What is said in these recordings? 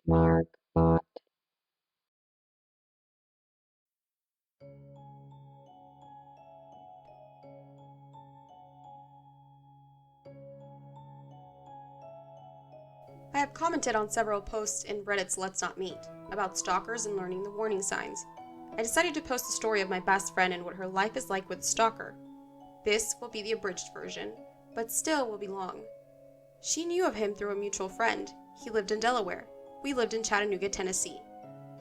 Margbot. I have commented on several posts in Reddit's Let's Not Meet about stalkers and learning the warning signs. I decided to post the story of my best friend and what her life is like with a stalker. This will be the abridged version, but still will be long. She knew of him through a mutual friend. He lived in Delaware. We lived in Chattanooga, Tennessee.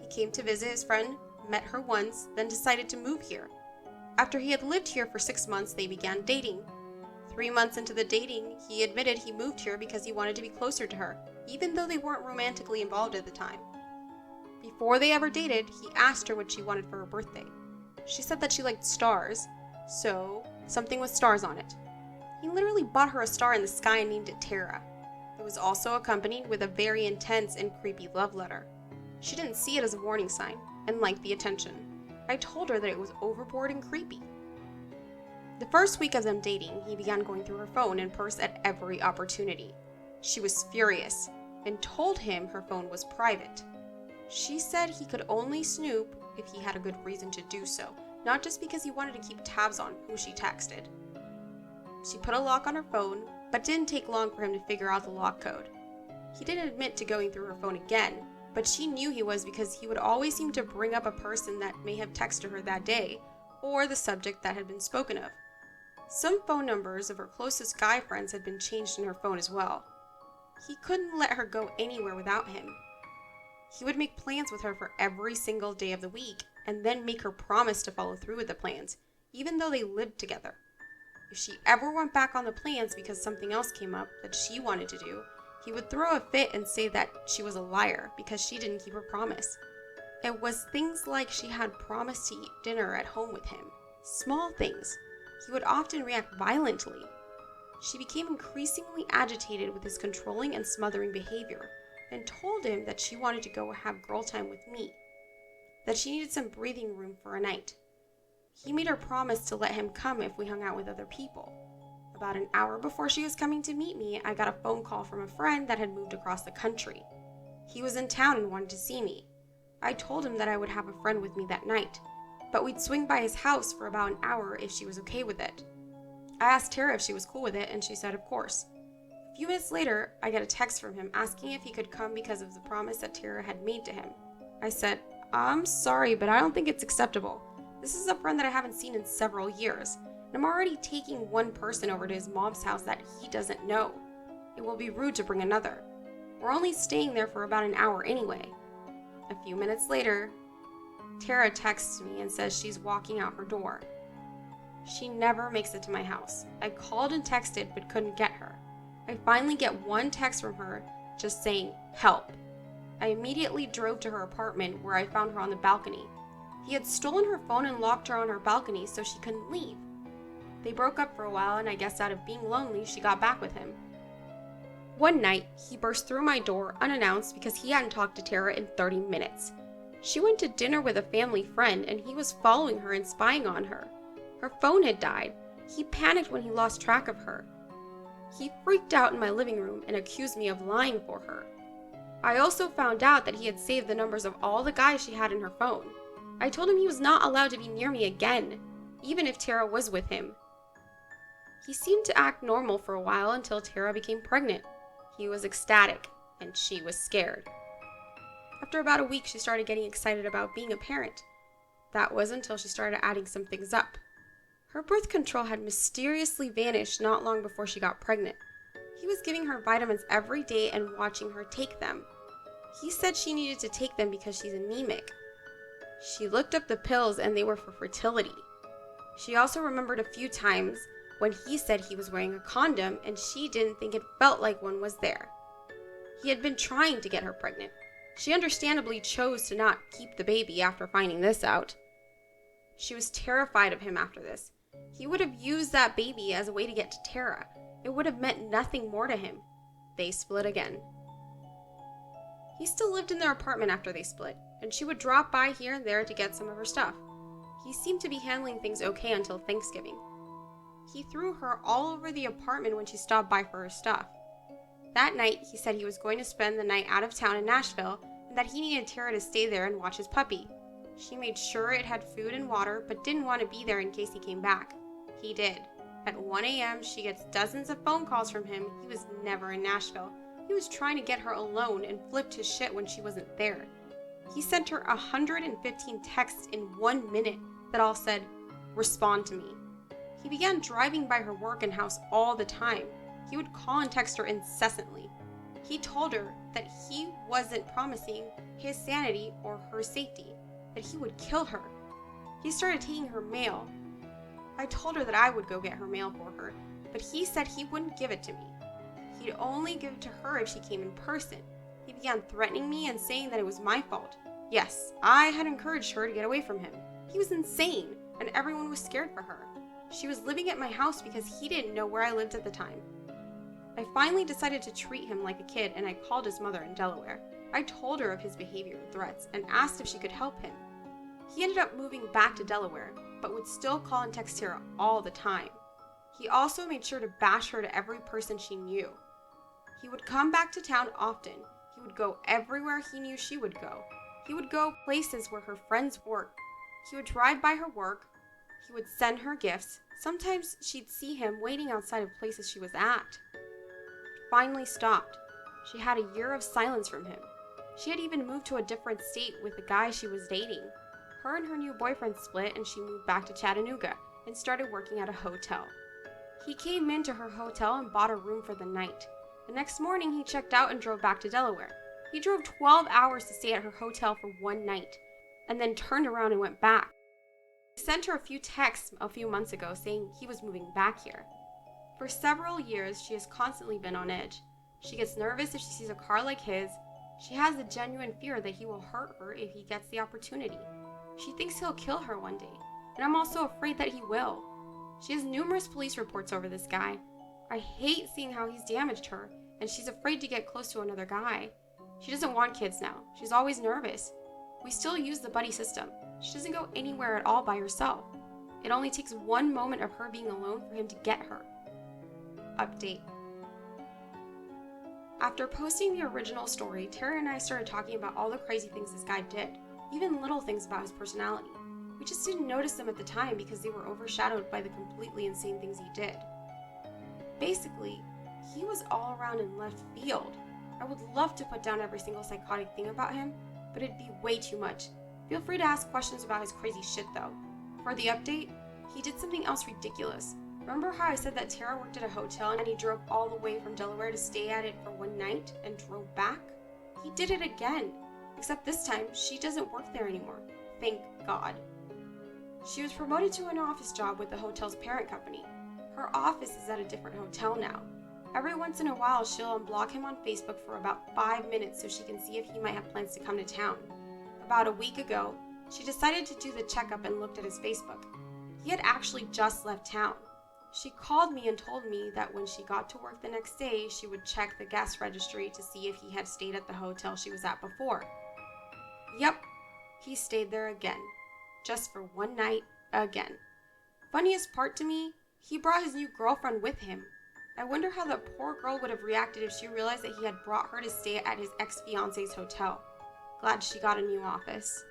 He came to visit his friend, met her once, then decided to move here. After he had lived here for 6 months, they began dating. 3 months into the dating, he admitted he moved here because he wanted to be closer to her, even though they weren't romantically involved at the time. Before they ever dated, he asked her what she wanted for her birthday. She said that she liked stars, so something with stars on it. He literally bought her a star in the sky and named it Tara. It was also accompanied with a very intense and creepy love letter. She didn't see it as a warning sign and liked the attention. I told her that it was overboard and creepy. The first week of them dating, he began going through her phone and purse at every opportunity. She was furious and told him her phone was private. She said he could only snoop if he had a good reason to do so, not just because he wanted to keep tabs on who she texted. She put a lock on her phone, but didn't take long for him to figure out the lock code. He didn't admit to going through her phone again, but she knew he was because he would always seem to bring up a person that may have texted her that day, or the subject that had been spoken of. Some phone numbers of her closest guy friends had been changed in her phone as well. He couldn't let her go anywhere without him. He would make plans with her for every single day of the week, and then make her promise to follow through with the plans, even though they lived together. If she ever went back on the plans because something else came up that she wanted to do, he would throw a fit and say that she was a liar because she didn't keep her promise. It was things like she had promised to eat dinner at home with him. Small things. He would often react violently. She became increasingly agitated with his controlling and smothering behavior, and told him that she wanted to go have girl time with me, that she needed some breathing room for a night. He made her promise to let him come if we hung out with other people. About an hour before she was coming to meet me, I got a phone call from a friend that had moved across the country. He was in town and wanted to see me. I told him that I would have a friend with me that night, but we'd swing by his house for about an hour if she was okay with it. I asked Tara if she was cool with it, and she said of course. A few minutes later, I get a text from him asking if he could come because of the promise that Tara had made to him. I said, I'm sorry, but I don't think it's acceptable. This is a friend that I haven't seen in several years, and I'm already taking one person over to his mom's house that he doesn't know. It will be rude to bring another. We're only staying there for about an hour anyway. A few minutes later, Tara texts me and says she's walking out her door. She never makes it to my house. I called and texted but couldn't get her. I finally get one text from her just saying, help. I immediately drove to her apartment where I found her on the balcony. He had stolen her phone and locked her on her balcony so she couldn't leave. They broke up for a while, and I guess out of being lonely, she got back with him. One night, he burst through my door unannounced because he hadn't talked to Tara in 30 minutes. She went to dinner with a family friend, and he was following her and spying on her. Her phone had died. He panicked when he lost track of her. He freaked out in my living room and accused me of lying for her. I also found out that he had saved the numbers of all the guys she had in her phone. I told him he was not allowed to be near me again, even if Tara was with him. He seemed to act normal for a while until Tara became pregnant. He was ecstatic, and she was scared. After about a week, she started getting excited about being a parent. That was until she started adding some things up. Her birth control had mysteriously vanished not long before she got pregnant. He was giving her vitamins every day and watching her take them. He said she needed to take them because she's anemic. She looked up the pills and they were for fertility. She also remembered a few times when he said he was wearing a condom and she didn't think it felt like one was there. He had been trying to get her pregnant. She understandably chose to not keep the baby after finding this out. She was terrified of him after this. He would have used that baby as a way to get to Tara. It would have meant nothing more to him. They split again. He still lived in their apartment after they split, and she would drop by here and there to get some of her stuff. He seemed to be handling things okay until Thanksgiving. He threw her all over the apartment when she stopped by for her stuff. That night, he said he was going to spend the night out of town in Nashville and that he needed Tara to stay there and watch his puppy. She made sure it had food and water, but didn't want to be there in case he came back. He did. At 1 a.m., she gets dozens of phone calls from him. He was never in Nashville. He was trying to get her alone and flipped his shit when she wasn't there. He sent her 115 texts in 1 minute that all said, "Respond to me." He began driving by her work and house all the time. He would call and text her incessantly. He told her that he wasn't promising his sanity or her safety, that he would kill her. He started taking her mail. I told her that I would go get her mail for her, but he said he wouldn't give it to me. He'd only give it to her if she came in person. He began threatening me and saying that it was my fault. Yes, I had encouraged her to get away from him. He was insane, and everyone was scared for her. She was living at my house because he didn't know where I lived at the time. I finally decided to treat him like a kid, and I called his mother in Delaware. I told her of his behavior and threats and asked if she could help him. He ended up moving back to Delaware, but would still call and text Tara all the time. He also made sure to bash her to every person she knew. He would come back to town often. He would go everywhere he knew she would go. He would go places where her friends worked. He would drive by her work. He would send her gifts. Sometimes she'd see him waiting outside of places she was at. It finally stopped. She had a year of silence from him. She had even moved to a different state with the guy she was dating. Her and her new boyfriend split, and she moved back to Chattanooga and started working at a hotel. He came into her hotel and bought a room for the night. The next morning, he checked out and drove back to Delaware. He drove 12 hours to stay at her hotel for one night, and then turned around and went back. He sent her a few texts a few months ago saying he was moving back here. For several years, she has constantly been on edge. She gets nervous if she sees a car like his. She has a genuine fear that he will hurt her if he gets the opportunity. She thinks he'll kill her one day, and I'm also afraid that he will. She has numerous police reports over this guy. I hate seeing how he's damaged her, and she's afraid to get close to another guy. She doesn't want kids now. She's always nervous. We still use the buddy system. She doesn't go anywhere at all by herself. It only takes one moment of her being alone for him to get her. Update. After posting the original story, Tara and I started talking about all the crazy things this guy did, even little things about his personality. We just didn't notice them at the time because they were overshadowed by the completely insane things he did. Basically, he was all around in left field. I would love to put down every single psychotic thing about him, but it'd be way too much. Feel free to ask questions about his crazy shit though. For the update, he did something else ridiculous. Remember how I said that Tara worked at a hotel and he drove all the way from Delaware to stay at it for one night and drove back? He did it again, except this time she doesn't work there anymore. Thank God. She was promoted to an office job with the hotel's parent company. Her office is at a different hotel now. Every once in a while, she'll unblock him on Facebook for about 5 minutes so she can see if he might have plans to come to town. About a week ago, she decided to do the checkup and looked at his Facebook. He had actually just left town. She called me and told me that when she got to work the next day, she would check the guest registry to see if he had stayed at the hotel she was at before. Yep, he stayed there again. Just for one night, again. Funniest part to me, he brought his new girlfriend with him. I wonder how the poor girl would have reacted if she realized that he had brought her to stay at his ex-fiance's hotel. Glad she got a new office.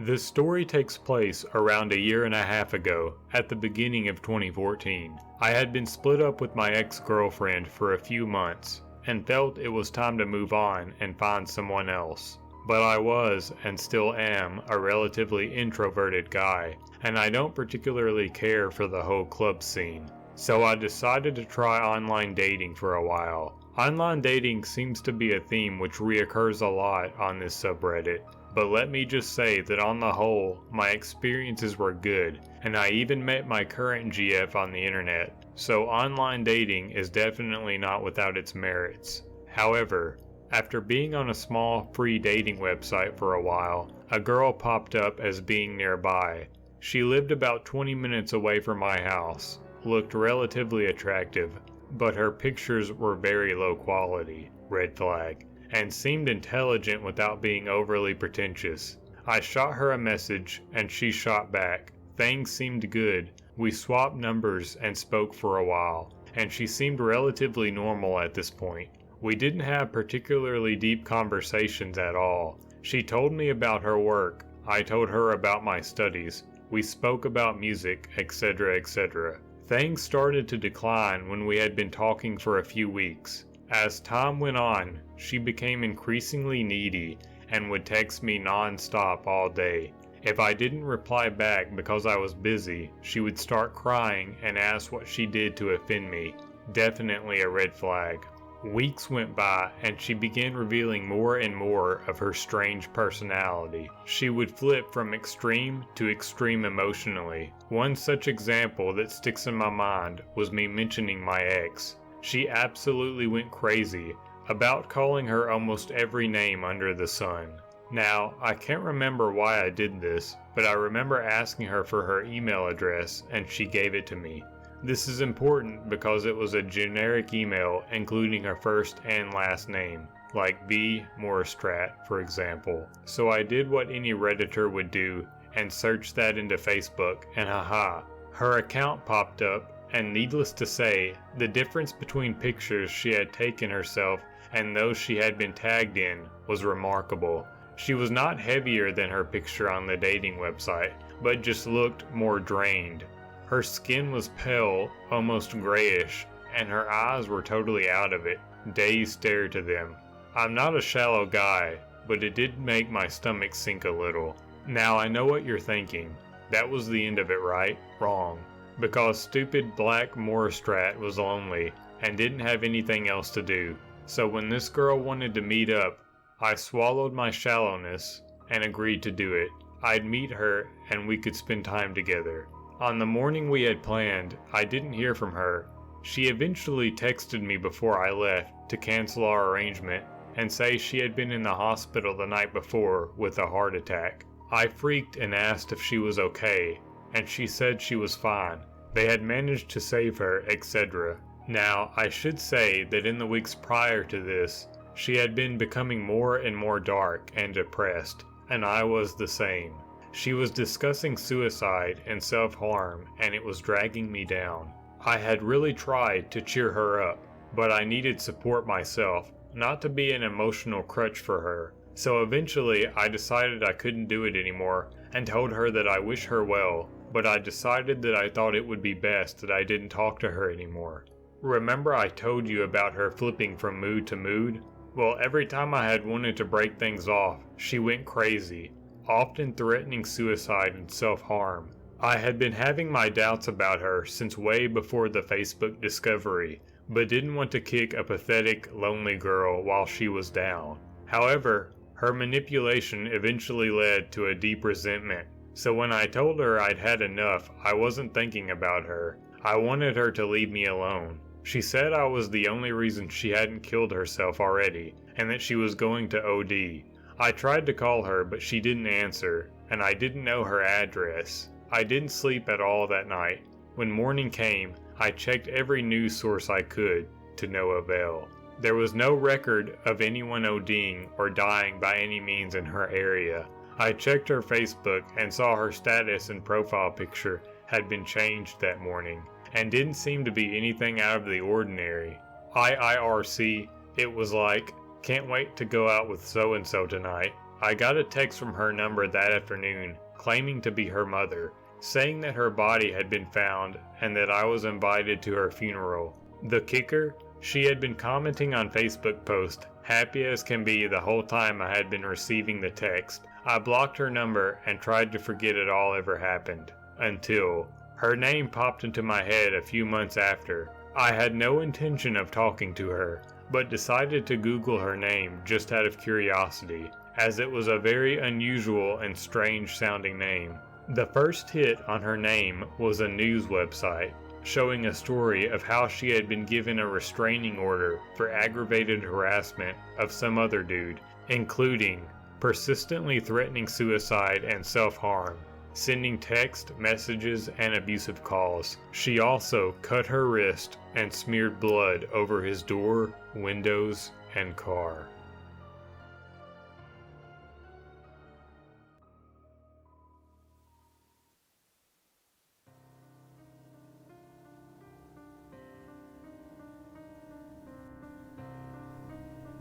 This story takes place around a year and a half ago, at the beginning of 2014. I had been split up with my ex-girlfriend for a few months, and felt it was time to move on and find someone else. But I was, and still am, a relatively introverted guy, and I don't particularly care for the whole club scene. So I decided to try online dating for a while. Online dating seems to be a theme which reoccurs a lot on this subreddit. But let me just say that on the whole, my experiences were good, and I even met my current GF on the internet, so online dating is definitely not without its merits. However, after being on a small free dating website for a while, a girl popped up as being nearby. She lived about 20 minutes away from my house, looked relatively attractive, but her pictures were very low quality, red flag, and seemed intelligent without being overly pretentious. I shot her a message and she shot back. Things seemed good. We swapped numbers and spoke for a while, and she seemed relatively normal at this point. We didn't have particularly deep conversations at all. She told me about her work. I told her about my studies. We spoke about music, etc., etc. Things started to decline when we had been talking for a few weeks. As time went on, she became increasingly needy and would text me non-stop all day. If I didn't reply back because I was busy, she would start crying and ask what she did to offend me. Definitely a red flag. Weeks went by and she began revealing more and more of her strange personality. She would flip from extreme to extreme emotionally. One such example that sticks in my mind was me mentioning my ex. She absolutely went crazy about calling her almost every name under the sun. Now, I can't remember why I did this, but I remember asking her for her email address and she gave it to me. This is important because it was a generic email including her first and last name, like B. Morstrat, for example. So I did what any Redditor would do and searched that into Facebook, and haha, her account popped up, and needless to say, the difference between pictures she had taken herself and those she had been tagged in was remarkable. She was not heavier than her picture on the dating website, but just looked more drained. Her skin was pale, almost grayish, and her eyes were totally out of it. Daze stared to them. I'm not a shallow guy, but it did make my stomach sink a little. Now I know what you're thinking. That was the end of it, right? Wrong. Because stupid Black Morstrat was lonely and didn't have anything else to do. So when this girl wanted to meet up, I swallowed my shallowness and agreed to do it. I'd meet her and we could spend time together. On the morning we had planned, I didn't hear from her. She eventually texted me before I left to cancel our arrangement and say she had been in the hospital the night before with a heart attack. I freaked and asked if she was okay, and she said she was fine. They had managed to save her, etc. Now, I should say that in the weeks prior to this, she had been becoming more and more dark and depressed, and I was the same. She was discussing suicide and self-harm, and it was dragging me down. I had really tried to cheer her up, but I needed support myself, not to be an emotional crutch for her. So eventually I decided I couldn't do it anymore and told her that I wish her well, but I decided that I thought it would be best that I didn't talk to her anymore. Remember I told you about her flipping from mood to mood? Well, every time I had wanted to break things off, she went crazy, often threatening suicide and self-harm. I had been having my doubts about her since way before the Facebook discovery, but didn't want to kick a pathetic, lonely girl while she was down. However, her manipulation eventually led to a deep resentment, so when I told her I'd had enough, I wasn't thinking about her. I wanted her to leave me alone. She said I was the only reason she hadn't killed herself already, and that she was going to OD. I tried to call her, but she didn't answer, and I didn't know her address. I didn't sleep at all that night. When morning came, I checked every news source I could, to no avail. There was no record of anyone ODing or dying by any means in her area. I checked her Facebook and saw her status and profile picture had been changed that morning, and didn't seem to be anything out of the ordinary. IIRC, it was like, can't wait to go out with so-and-so tonight. I got a text from her number that afternoon, claiming to be her mother, saying that her body had been found and that I was invited to her funeral. The kicker? She had been commenting on Facebook posts, happy as can be the whole time I had been receiving the text. I blocked her number and tried to forget it all ever happened. Until her name popped into my head a few months after. I had no intention of talking to her, but decided to Google her name just out of curiosity, as it was a very unusual and strange sounding name. The first hit on her name was a news website, showing a story of how she had been given a restraining order for aggravated harassment of some other dude, including persistently threatening suicide and self-harm, sending text messages and abusive calls. She also cut her wrist and smeared blood over his door, windows, and car.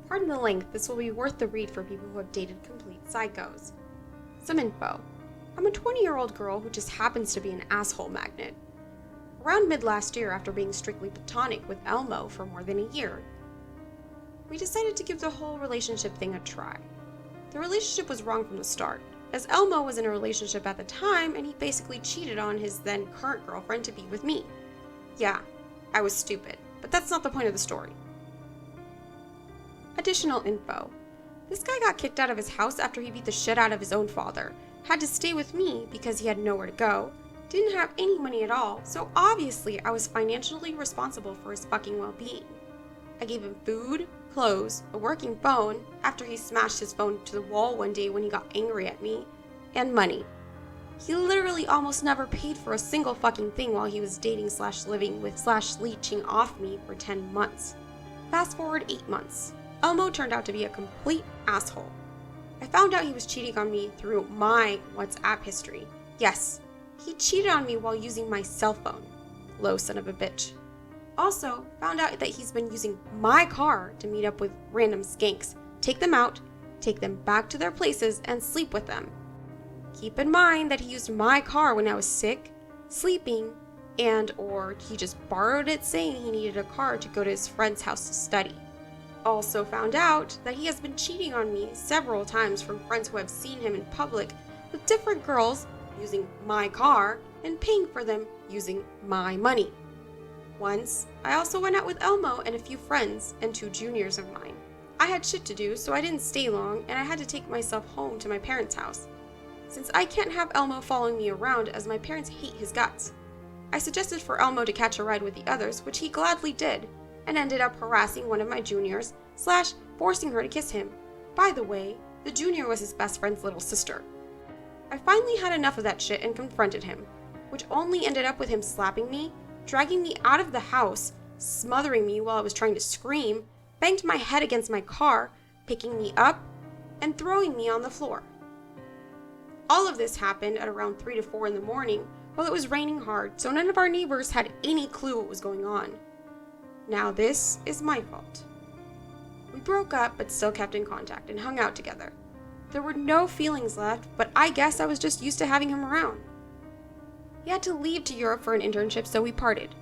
Pardon the length, this will be worth the read for people who have dated complete psychos. Some info. I'm a 20-year-old girl who just happens to be an asshole magnet. Around mid last year, after being strictly platonic with Elmo for more than a year, we decided to give the whole relationship thing a try. The relationship was wrong from the start, as Elmo was in a relationship at the time and he basically cheated on his then current girlfriend to be with me. Yeah, I was stupid, but that's not the point of the story. Additional info. This guy got kicked out of his house after he beat the shit out of his own father, had to stay with me because he had nowhere to go, didn't have any money at all, so obviously I was financially responsible for his fucking well-being. I gave him food, clothes, a working phone after he smashed his phone to the wall one day when he got angry at me, and money. He literally almost never paid for a single fucking thing while he was dating / living with / leeching off me for 10 months. Fast forward 8 months. Elmo turned out to be a complete asshole. I found out he was cheating on me through my WhatsApp history. Yes, he cheated on me while using my cell phone. Low son of a bitch. Also, found out that he's been using my car to meet up with random skanks, take them out, take them back to their places, and sleep with them. Keep in mind that he used my car when I was sick, sleeping, or he just borrowed it saying he needed a car to go to his friend's house to study. Also found out that he has been cheating on me several times from friends who have seen him in public with different girls using my car and paying for them using my money. Once, I also went out with Elmo and a few friends and 2 juniors of mine. I had shit to do, so I didn't stay long and I had to take myself home to my parents' house, since I can't have Elmo following me around as my parents hate his guts. I suggested for Elmo to catch a ride with the others, which he gladly did, and ended up harassing one of my juniors / forcing her to kiss him. By the way, the junior was his best friend's little sister. I finally had enough of that shit and confronted him, which only ended up with him slapping me, dragging me out of the house, smothering me while I was trying to scream, banged my head against my car, picking me up, and throwing me on the floor. All of this happened at around 3 to 4 in the morning while it was raining hard, so none of our neighbors had any clue what was going on. Now this is my fault. We broke up but still kept in contact and hung out together. There were no feelings left, but I guess I was just used to having him around. He had to leave to Europe for an internship, so we parted.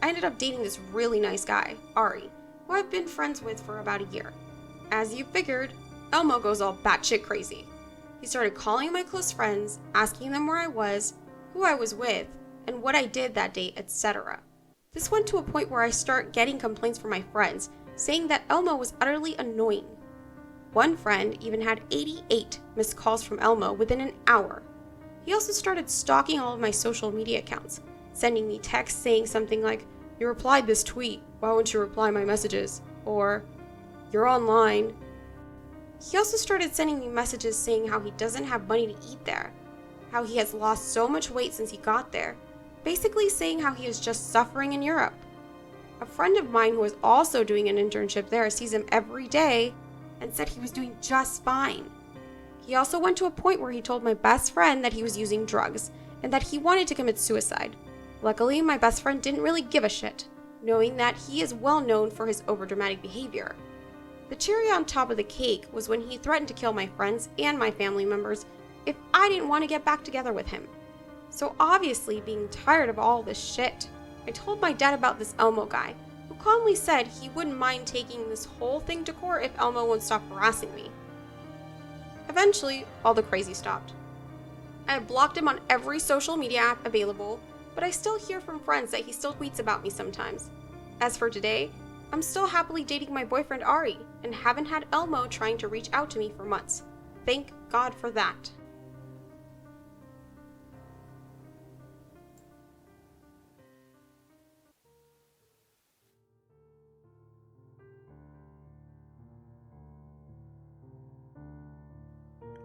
I ended up dating this really nice guy, Ari, who I've been friends with for about a year. As you figured, Elmo goes all batshit crazy. He started calling my close friends, asking them where I was, who I was with, and what I did that day, etc. This went to a point where I start getting complaints from my friends, saying that Elmo was utterly annoying. One friend even had 88 missed calls from Elmo within an hour. He also started stalking all of my social media accounts, sending me texts saying something like, "You replied this tweet, why won't you reply my messages?" Or, "You're online." He also started sending me messages saying how he doesn't have money to eat there, how he has lost so much weight since he got there, basically saying how he is just suffering in Europe. A friend of mine who is also doing an internship there sees him every day and said he was doing just fine. He also went to a point where he told my best friend that he was using drugs and that he wanted to commit suicide. Luckily, my best friend didn't really give a shit, knowing that he is well known for his overdramatic behavior. The cherry on top of the cake was when he threatened to kill my friends and my family members if I didn't want to get back together with him. So obviously, being tired of all this shit, I told my dad about this Elmo guy, who calmly said he wouldn't mind taking this whole thing to court if Elmo won't stop harassing me. Eventually, all the crazy stopped. I had blocked him on every social media app available, but I still hear from friends that he still tweets about me sometimes. As for today, I'm still happily dating my boyfriend Ari, and haven't had Elmo trying to reach out to me for months. Thank God for that.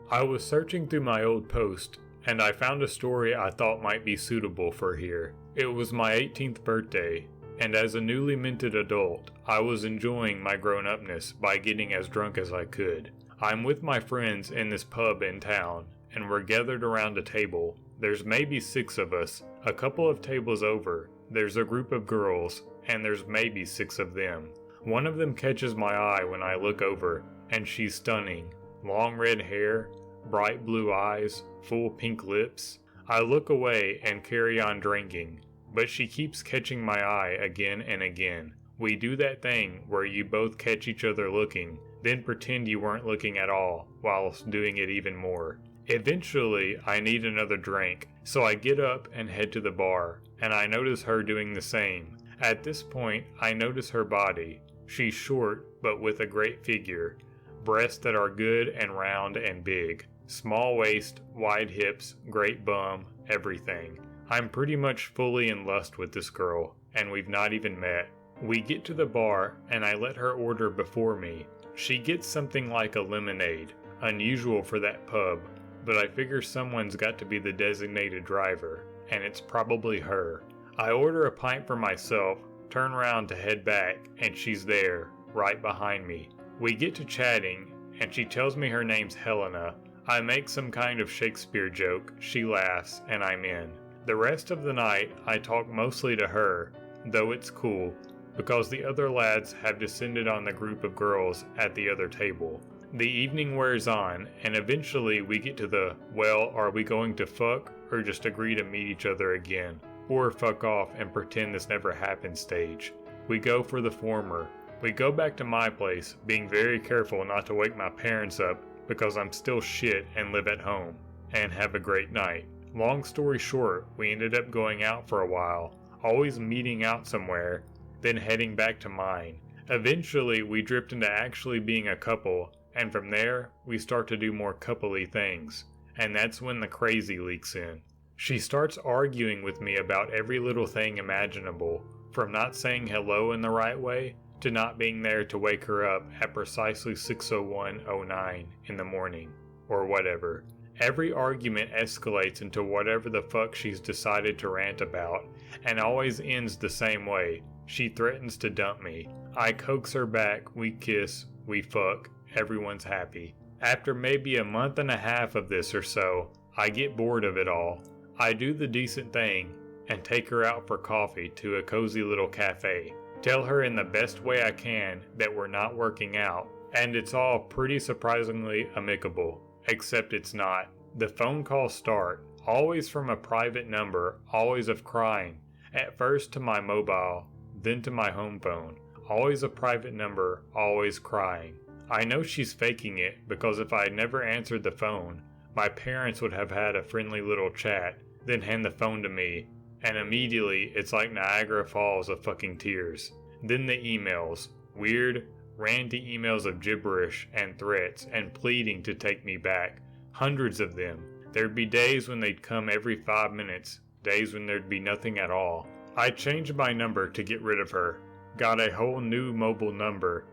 I was searching through my old post, and I found a story I thought might be suitable for here. It was my 18th birthday, and as a newly minted adult, I was enjoying my grown-upness by getting as drunk as I could. I'm with my friends in this pub in town, and we're gathered around a table. There's maybe 6 of us. A couple of tables over, there's a group of girls, and there's maybe 6 of them. One of them catches my eye when I look over, and she's stunning. Long red hair, bright blue eyes, full pink lips. I look away and carry on drinking, but she keeps catching my eye again and again. We do that thing where you both catch each other looking, then pretend you weren't looking at all, whilst doing it even more. Eventually, I need another drink, so I get up and head to the bar, and I notice her doing the same. At this point, I notice her body. She's short, but with a great figure. Breasts that are good and round and big. Small waist, wide hips, great bum, everything. I'm pretty much fully in lust with this girl, and we've not even met. We get to the bar, and I let her order before me. She gets something like a lemonade, unusual for that pub, but I figure someone's got to be the designated driver, and it's probably her. I order a pint for myself, turn around to head back, and she's there, right behind me. We get to chatting, and she tells me her name's Helena. I make some kind of Shakespeare joke, she laughs, and I'm in. The rest of the night, I talk mostly to her, though it's cool, because the other lads have descended on the group of girls at the other table. The evening wears on, and eventually we get to the, well, are we going to fuck, or just agree to meet each other again, or fuck off and pretend this never happened stage. We go for the former. We go back to my place, being very careful not to wake my parents up because I'm still shit and live at home, and have a great night. Long story short, we ended up going out for a while, always meeting out somewhere, then heading back to mine. Eventually, we drift into actually being a couple, and from there, we start to do more coupley things, and that's when the crazy leaks in. She starts arguing with me about every little thing imaginable, from not saying hello in the right way, to not being there to wake her up at precisely 6:01:09 in the morning, or whatever. Every argument escalates into whatever the fuck she's decided to rant about, and always ends the same way. She threatens to dump me. I coax her back, we kiss, we fuck, everyone's happy. After maybe a month and a half of this or so, I get bored of it all. I do the decent thing, and take her out for coffee to a cozy little cafe. Tell her in the best way I can that we're not working out, and it's all pretty surprisingly amicable, except it's not. The phone calls start, always from a private number, always of crying, at first to my mobile, then to my home phone, always a private number, always crying. I know she's faking it because if I had never answered the phone, my parents would have had a friendly little chat, then hand the phone to me, and immediately it's like Niagara Falls of fucking tears. Then the emails, weird, ranty emails of gibberish and threats and pleading to take me back, hundreds of them. There'd be days when they'd come every 5 minutes, days when there'd be nothing at all. I changed my number to get rid of her, got a whole new mobile number,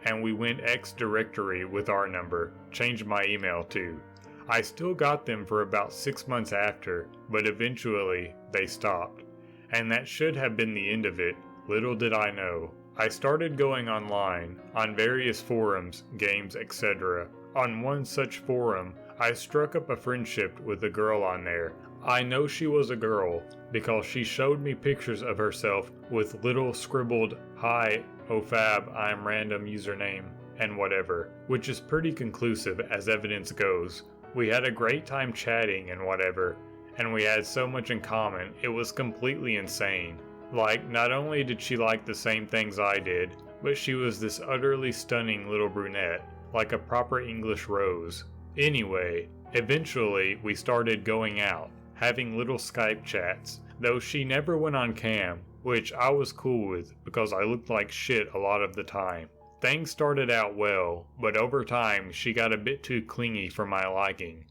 and we went X directory with our number, changed my email too. I still got them for about 6 months after, but eventually they stopped. And that should have been the end of it, little did I know. I started going online, on various forums, games, etc. On one such forum, I struck up a friendship with a girl on there. I know she was a girl, because she showed me pictures of herself with little scribbled, "Hi, OFAB, I'm random username," and whatever, which is pretty conclusive as evidence goes. We had a great time chatting and whatever, and we had so much in common, it was completely insane. Like, not only did she like the same things I did, but she was this utterly stunning little brunette, like a proper English rose. Anyway, eventually we started going out, having little Skype chats, though she never went on cam, which I was cool with because I looked like shit a lot of the time. Things started out well, but over time she got a bit too clingy for my liking.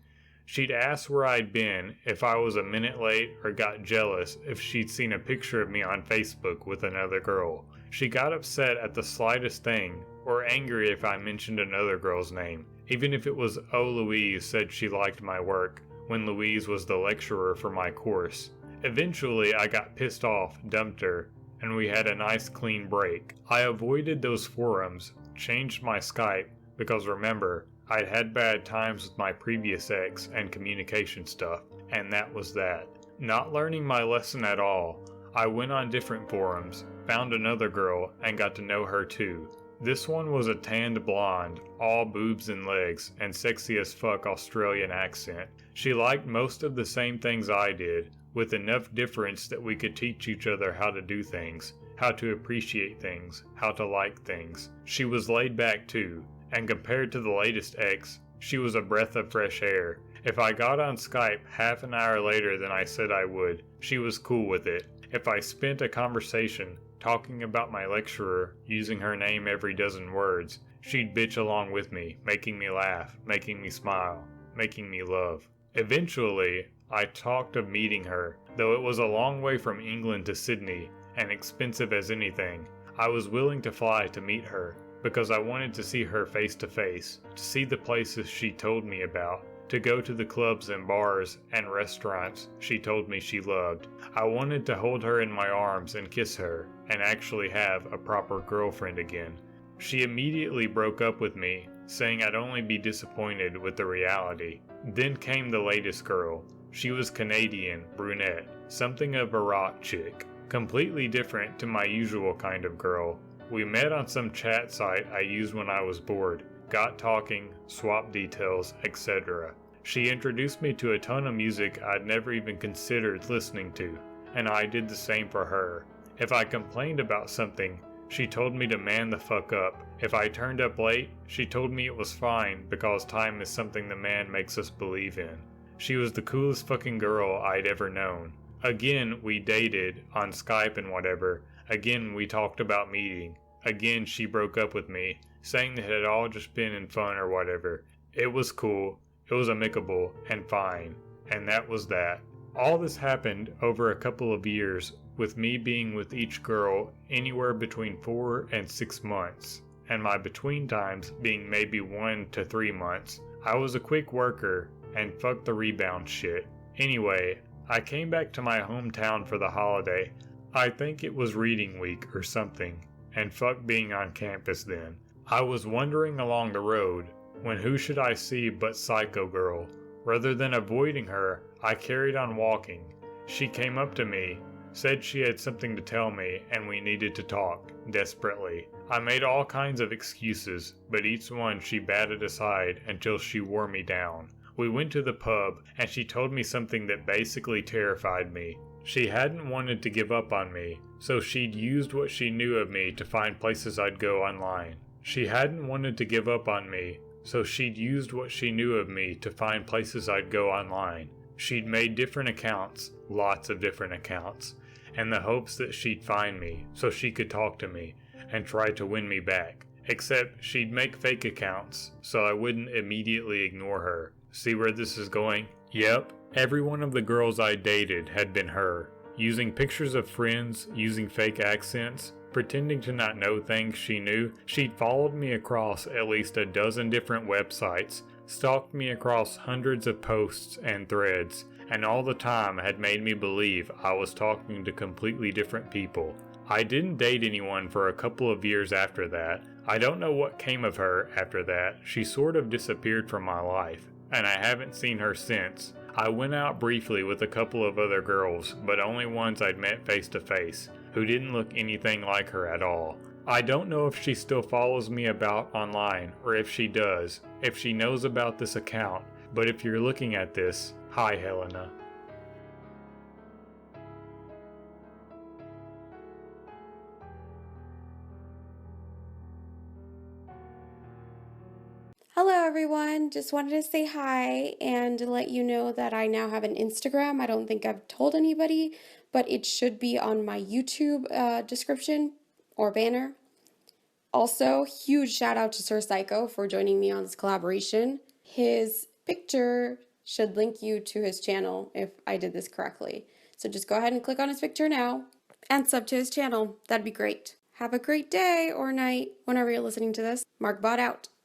She'd ask where I'd been if I was a minute late, or got jealous if she'd seen a picture of me on Facebook with another girl. She got upset at the slightest thing, or angry if I mentioned another girl's name, even if it was Louise said she liked my work, when Louise was the lecturer for my course. Eventually I got pissed off, dumped her, and we had a nice clean break. I avoided those forums, changed my Skype, because remember, I'd had bad times with my previous ex and communication stuff, and that was that. Not learning my lesson at all, I went on different forums, found another girl, and got to know her too. This one was a tanned blonde, all boobs and legs, and sexy as fuck Australian accent. She liked most of the same things I did, with enough difference that we could teach each other how to do things, how to appreciate things, how to like things. She was laid back too, and compared to the latest ex, she was a breath of fresh air. If I got on Skype half an hour later than I said I would, she was cool with it. If I spent a conversation talking about my lecturer, using her name every dozen words, she'd bitch along with me, making me laugh, making me smile, making me love. Eventually, I talked of meeting her, though it was a long way from England to Sydney, and expensive as anything. I was willing to fly to meet her, because I wanted to see her face to face, to see the places she told me about, to go to the clubs and bars and restaurants she told me she loved. I wanted to hold her in my arms and kiss her, and actually have a proper girlfriend again. She immediately broke up with me, saying I'd only be disappointed with the reality. Then came the latest girl. She was Canadian, brunette, something of a rock chick, completely different to my usual kind of girl. We met on some chat site I used when I was bored, got talking, swapped details, etc. She introduced me to a ton of music I'd never even considered listening to, and I did the same for her. If I complained about something, she told me to man the fuck up. If I turned up late, she told me it was fine because time is something the man makes us believe in. She was the coolest fucking girl I'd ever known. Again, we dated, on Skype and whatever. Again, we talked about meeting. Again, she broke up with me, saying that it had all just been in fun or whatever. It was cool, it was amicable, and fine. And that was that. All this happened over a couple of years, with me being with each girl anywhere between 4 and 6 months, and my between times being maybe 1 to 3 months. I was a quick worker, and fuck the rebound shit. Anyway, I came back to my hometown for the holiday. I think it was reading week or something, and fuck being on campus then. I was wandering along the road, when who should I see but Psycho Girl. Rather than avoiding her, I carried on walking. She came up to me, said she had something to tell me, and we needed to talk, desperately. I made all kinds of excuses, but each one she batted aside until she wore me down. We went to the pub, and she told me something that basically terrified me. She hadn't wanted to give up on me, so she'd used what she knew of me to find places I'd go online. She hadn't wanted to give up on me, so she'd used what she knew of me to find places I'd go online. She'd made different accounts, lots of different accounts, in the hopes that she'd find me, so she could talk to me, and try to win me back. Except she'd make fake accounts, so I wouldn't immediately ignore her. See where this is going? Yep, every one of the girls I dated had been her. Using pictures of friends, using fake accents, pretending to not know things she knew. She'd followed me across at least a dozen different websites, stalked me across hundreds of posts and threads, and all the time had made me believe I was talking to completely different people. I didn't date anyone for a couple of years after that. I don't know what came of her after that. She sort of disappeared from my life, and I haven't seen her since. I went out briefly with a couple of other girls, but only ones I'd met face to face, who didn't look anything like her at all. I don't know if she still follows me about online, or if she does, if she knows about this account, but if you're looking at this, hi Helena. Hello everyone, just wanted to say hi and let you know that I now have an Instagram. I don't think I've told anybody, but it should be on my YouTube description or banner. Also, huge shout out to Sir Psycho for joining me on this collaboration. His picture should link you to his channel if I did this correctly. So just go ahead and click on his picture now and sub to his channel. That'd be great. Have a great day or night whenever you're listening to this. Margbot out.